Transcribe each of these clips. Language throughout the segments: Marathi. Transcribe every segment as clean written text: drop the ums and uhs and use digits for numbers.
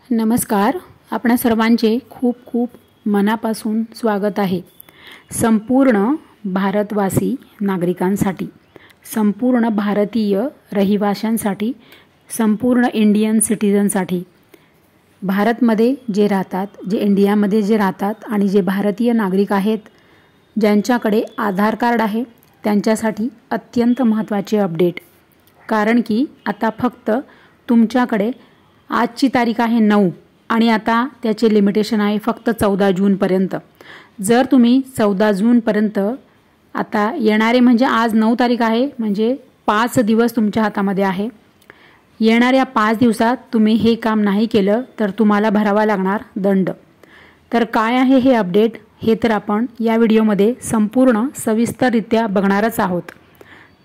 नमस्कार. आपणा सर्वांचे खूप खूप मनापासून स्वागत आहे. संपूर्ण भारतवासी नागरिकांसाठी, संपूर्ण भारतीय रहिवाशांसाठी, संपूर्ण इंडियन सिटीजनसाठी, भारतमध्ये जे राहतात, जे इंडियामध्ये जे राहतात आणि जे भारतीय नागरिक आहेत, ज्यांच्याकडे आधार कार्ड आहे त्यांच्यासाठी अत्यंत महत्त्वाचे अपडेट. कारण की आता फक्त तुमच्याकडे आजची तारीख आहे 9 आणि आता त्याचे लिमिटेशन आहे फक्त 14 जूनपर्यंत. जर तुम्ही 14 जूनपर्यंत आता येणारे म्हणजे आज 9 तारीख आहे म्हणजे 5 दिवस तुमच्या हातामध्ये आहे. येणाऱ्या 5 दिवसात तुम्ही हे काम नाही केलं तर तुम्हाला भरावा लागणार दंड. तर काय आहे हे अपडेट हे तर आपण या व्हिडिओमध्ये संपूर्ण सविस्तररित्या बघणारच आहोत.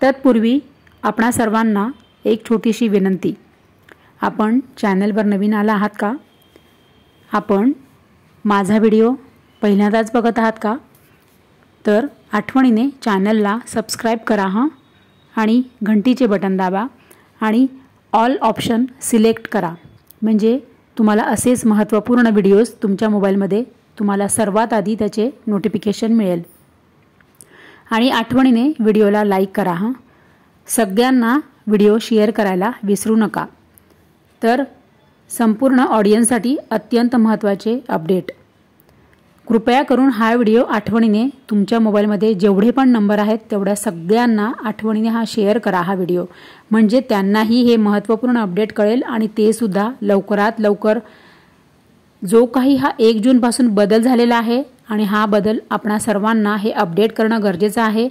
तत्पूर्वी आपणा सर्वांना एक छोटीशी विनंती. आपण चॅनलवर नवीन आला आहात का? आपण माझा व्हिडिओ पहिल्यांदाच बघत आहात का? तर आठवणीने चॅनलला सबस्क्राइब करा आणि घंटीचे बटन दाबा आणि ऑल ऑप्शन सिलेक्ट करा. म्हणजे तुम्हाला असेच महत्त्वपूर्ण व्हिडिओज तुमच्या मोबाईलमध्ये तुम्हाला सर्वात आधी त्याचे नोटिफिकेशन मिळेल. आणि आठवणीने व्हिडिओला लाईक करा. सगळ्यांना व्हिडिओ शेअर करायला विसरू नका. तर संपूर्ण ऑडियन्ससाठी अत्यंत महत्त्वाचे अपडेट. कृपया करून हा व्हिडिओ आठवणीने तुमच्या मोबाईलमध्ये जेवढे पण नंबर आहेत तेवढ्या सगळ्यांना आठवणीने हा शेअर करा हा व्हिडिओ. म्हणजे त्यांनाही हे महत्त्वपूर्ण अपडेट कळेल आणि ते सुद्धा लवकरात लवकर जो काही हा 1 जूनपासून बदल झालेला आहे आणि हा बदल आपणा सर्वांना हे अपडेट करणं गरजेचं आहे.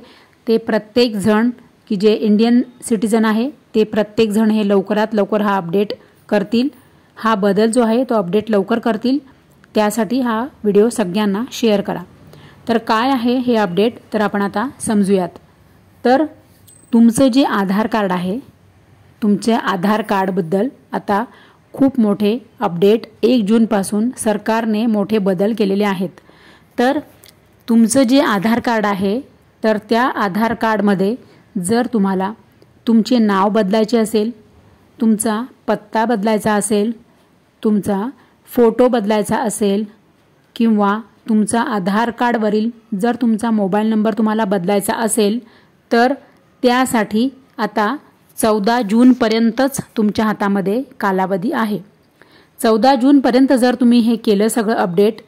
ते प्रत्येक जण की जे इंडियन सिटीजन आहे ते प्रत्येक जण हे लवकरात लवकर हा अपडेट करतील. हा बदल जो आहे तो अपडेट लवकर करतील. त्यासाठी हा व्हिडिओ सगळ्यांना शेअर करा. तर काय आहे हे अपडेट तर आपण आता समजूयात. तर तुमचं जे आधार कार्ड आहे, तुमच्या आधार कार्डबद्दल आता खूप मोठे अपडेट 1 जूनपासून सरकारने मोठे बदल केलेले आहेत. तर तुमचं जे आधार कार्ड आहे तर त्या आधार कार्डमध्ये जर तुम्हाला तुमचे नाव बदलायचे असेल, तुमचा पत्ता बदलायचा असेल, तुमचा फोटो बदलायचा असेल किंवा तुमचा आधार कार्डवरील जर तुमचा मोबाईल नंबर तुम्हाला बदलायचा असेल तर त्यासाठी आता 14 जूनपर्यंतच तुमच्या हातामध्ये कालावधी आहे. 14 जूनपर्यंत जर तुम्ही हे केलं सगळं अपडेट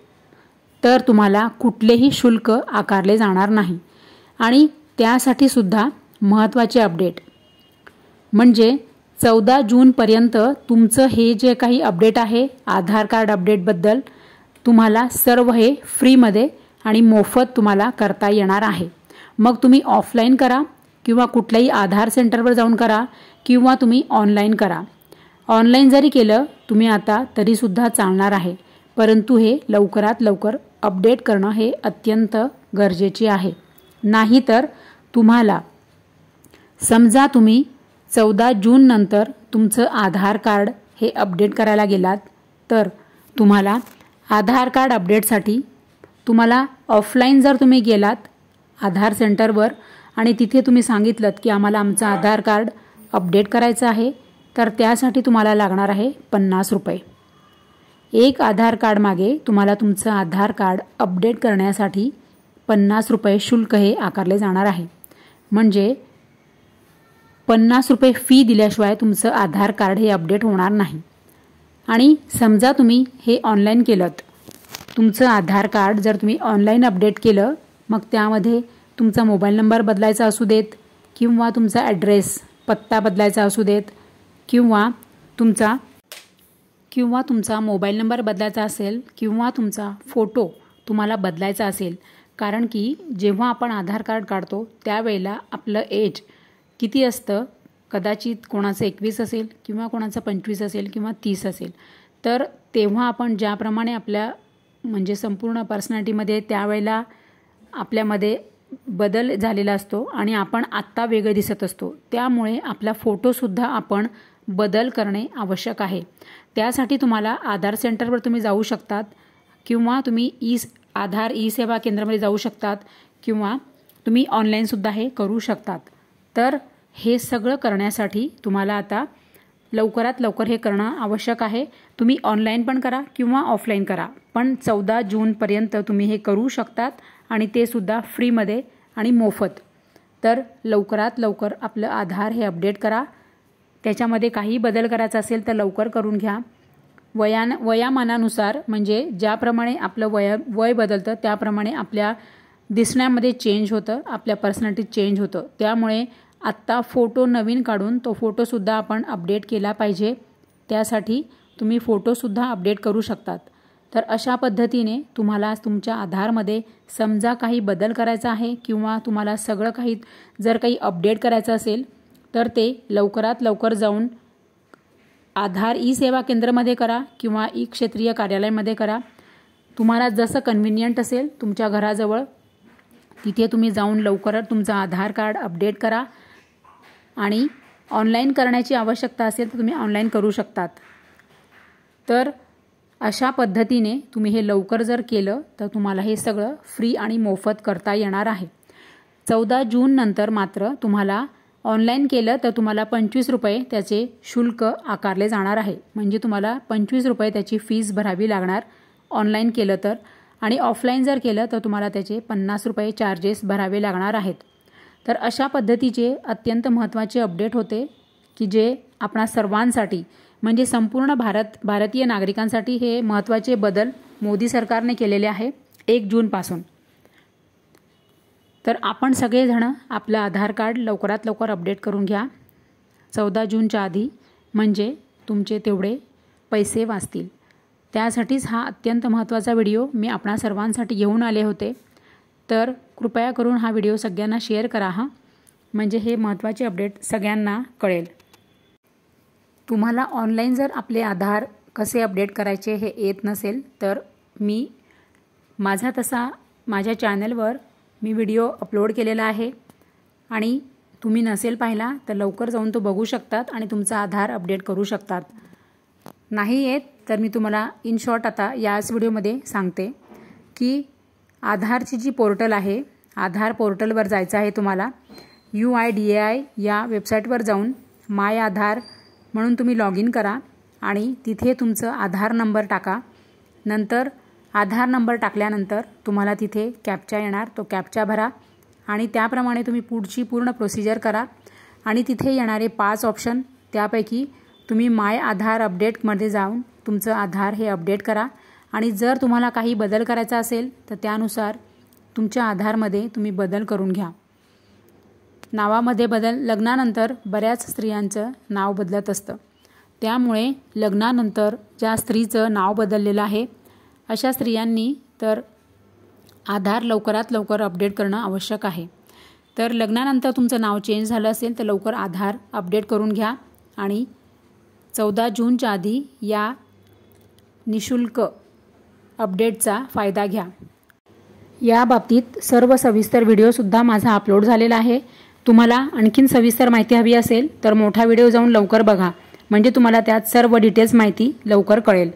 तर तुम्हाला कुठलेही शुल्क आकारले जाणार नाही. आणि त्यासाठी सुद्धा महत्त्वाचे अपडेट म्हणजे 14 जूनपर्यंत तुमचं हे जे काही अपडेट आहे आधार कार्ड अपडेटबद्दल तुम्हाला सर्व हे फ्रीमध्ये आणि मोफत तुम्हाला करता येणार आहे. मग तुम्ही ऑफलाईन करा किंवा कुठल्याही आधार सेंटरवर जाऊन करा किंवा तुम्ही ऑनलाईन करा. ऑनलाईन जरी केलं तुम्ही आता तरीसुद्धा चालणार आहे. परंतु हे लवकरात लवकर अपडेट करणं हे अत्यंत गरजेचे आहे. नाहीतर तुम्हाला समजा तुम्ही 14 जून नंतर तुमचं आधार कार्ड हे अपडेट करायला गेलात तर तुम्हाला आधार कार्ड अपडेटसाठी तुम्हाला ऑफलाईन जर तुम्ही गेलात आधार सेंटरवर आणि तिथे तुम्ही सांगितलं की आम्हाला आमचं आधार कार्ड अपडेट करायचं आहे तर त्यासाठी तुम्हाला लागणार आहे 50 रुपये. एक आधार कार्ड मागे तुम्हाला तुमचं आधार कार्ड अपडेट करण्यासाठी 50 रुपये शुल्क हे आकारले जाणार आहे. म्हणजे 50 रुपये फी दिल्याशिवाय तुमचं आधार कार्ड हे अपडेट होणार नाही. आणि समजा तुम्ही हे ऑनलाईन केलं, तुमचं आधार कार्ड जर तुम्ही ऑनलाईन अपडेट केलं मग त्यामध्ये तुमचा मोबाईल नंबर बदलायचा असू देत किंवा तुमचा ॲड्रेस पत्ता बदलायचा असू देत किंवा तुमचा मोबाईल नंबर बदलायचा असेल किंवा तुमचा फोटो तुम्हाला बदलायचा असेल. कारण की जेव्हा आपण आधार कार्ड काढतो त्यावेळेला आपलं एज किती असतं, कदाचित कोणाचं 21 असेल किंवा कोणाचं 25 असेल किंवा 30 असेल. तर तेव्हा आपण ज्याप्रमाणे आपल्या म्हणजे संपूर्ण पर्सनॅलिटीमध्ये त्यावेळेला आपल्यामध्ये बदल झालेला असतो आणि आपण आत्ता वेगळे दिसत असतो. त्यामुळे आपला फोटोसुद्धा आपण बदल करणे आवश्यक आहे. त्यासाठी तुम्हाला आधार सेंटरवर तुम्ही जाऊ शकतात किंवा तुम्ही आधार ई सेवा केंद्रामध्ये जाऊ शकतात किंवा तुम्ही ऑनलाईनसुद्धा हे करू शकतात. तर हे सगळं करण्यासाठी तुम्हाला आता लवकरात लवकर हे करणं आवश्यक आहे। तुम्ही ऑनलाईन पण करा किंवा ऑफलाईन करा, पण 14 जूनपर्यंत तुम्ही हे करू शकतात आणि ते सुद्धा फ्रीमध्ये आणि मोफत। तर लवकरात लवकर आपलं आधार हे अपडेट करा। त्याच्यामध्ये काही बदल करायचा असेल तर लवकर करून घ्या। वयामानानुसार म्हणजे ज्याप्रमाणे आपलं वय बदलतं त्याप्रमाणे आपल्या दिसण्यामध्ये चेंज होतं, आपल्या पर्सनॅलिटीत चेंज होतं। त्यामुळे आत्ता फोटो नवीन काढून तो फोटोसुद्धा आपण अपडेट केला पाहिजे। त्यासाठी तुम्ही फोटोसुद्धा अपडेट करू शकतात। तर अशा पद्धतीने तुम्हाला तुमच्या आधारमध्ये समजा काही बदल करायचा आहे किंवा तुम्हाला सगळं काही जर काही अपडेट करायचं असेल तर ते लवकरात लवकर जाऊन आधार ई सेवा केंद्रामध्ये करा किंवा ई क्षेत्रीय कार्यालयामध्ये करा। तुम्हाला जसं कन्व्हिनियंट असेल तुमच्या घराजवळ तिथे तुम्ही जाऊन लवकरच तुमचं आधार कार्ड अपडेट करा आणि ऑनलाईन करण्याची आवश्यकता असेल तर तुम्ही ऑनलाईन करू शकतात। तर अशा पद्धतीने तुम्ही हे लवकर जर केलं तर तुम्हाला हे सगळं फ्री आणि मोफत करता येणार आहे। 14 जून नंतर मात्र तुम्हाला ऑनलाईन केलं तर तुम्हाला 25 रुपये त्याचे शुल्क आकारले जाणार आहे। म्हणजे तुम्हाला 25 रुपये त्याची फीस भरावी लागणार ऑनलाईन केलं तर, आणि ऑफलाईन जर केलं तर तुम्हाला त्याचे 50 रुपये चार्जेस भरावे लागणार आहेत। तर अशा पद्धतीचे अत्यंत महत्त्वाचे अपडेट होते की जे आपणा सर्वांसाठी म्हणजे संपूर्ण भारतीय नागरिकांसाठी हे महत्त्वाचे बदल मोदी सरकारने केलेले आहे 1 जूनपासून। तर आपण सगळेजण आपलं आधार कार्ड लवकरात लवकर अपडेट करून घ्या 14 जूनच्या आधी, म्हणजे तुमचे तेवढे पैसे वाचतील। त्यासाठीच हा अत्यंत महत्त्वाचा व्हिडिओ मी आपणा सर्वांसाठी घेऊन आले होते। तर कृपया करून हा व्हिडिओ सगळ्यांना शेअर करा म्हणजे हे महत्त्वाचे अपडेट सगळ्यांना कळेल। तुम्हाला ऑनलाईन जर आपले आधार कसे अपडेट करायचे हे येत नसेल तर मी माझ्या चॅनलवर मी व्हिडिओ अपलोड केलेला आहे आणि तुम्ही नसेल पाहिला तर लवकर जाऊन तो बघू शकतात आणि तुमचा आधार अपडेट करू शकतात। नाही येत तर मी तुम्हाला इन शॉर्ट आता याच व्हिडिओमध्ये सांगते की आधारची जी पोर्टल आहे, आधार पोर्टलवर जायचं आहे तुम्हाला। UIDAI या वेबसाईटवर जाऊन माय आधार म्हणून तुम्ही लॉग इन करा आणि तिथे तुमचं आधार नंबर टाका। नंतर आधार नंबर टाकल्यानंतर तुम्हाला तिथे कॅप्चा येणार, तो कॅप्चा भरा आणि त्याप्रमाणे तुम्ही पुढची पूर्ण प्रोसिजर करा आणि तिथे येणारे 5 ऑप्शन त्यापैकी तुम्ही माय आधार अपडेटमध्ये जाऊन तुमचं आधार हे अपडेट करा आणि जर तुम्हाला काही बदल करायचा असेल तर त्यानुसार तुमच्या आधारमध्ये तुम्ही बदल करून घ्या। नावामध्ये बदल, लग्नानंतर बऱ्याच स्त्रियांचं नाव बदलत असतं, त्यामुळे लग्नानंतर ज्या स्त्रीचं नाव बदललेलं आहे अशा स्त्रियांनी तर आधार लवकरात लवकर अपडेट करणं आवश्यक आहे। तर लग्नानंतर तुमचं नाव चेंज झालं असेल तर लवकर आधार अपडेट करून घ्या आणि 14 जूनच्या आधी या निशुल्क अपडेटचा फायदा घ्या। या बाबतीत सर्व सविस्तर व्हिडिओसुद्धा माझा अपलोड झालेला आहे। तुम्हाला आणखीन सविस्तर माहिती हवी असेल तर मोठा व्हिडिओ जाऊन लवकर बघा, म्हणजे तुम्हाला त्यात सर्व डिटेल्स माहिती लवकर कळेल।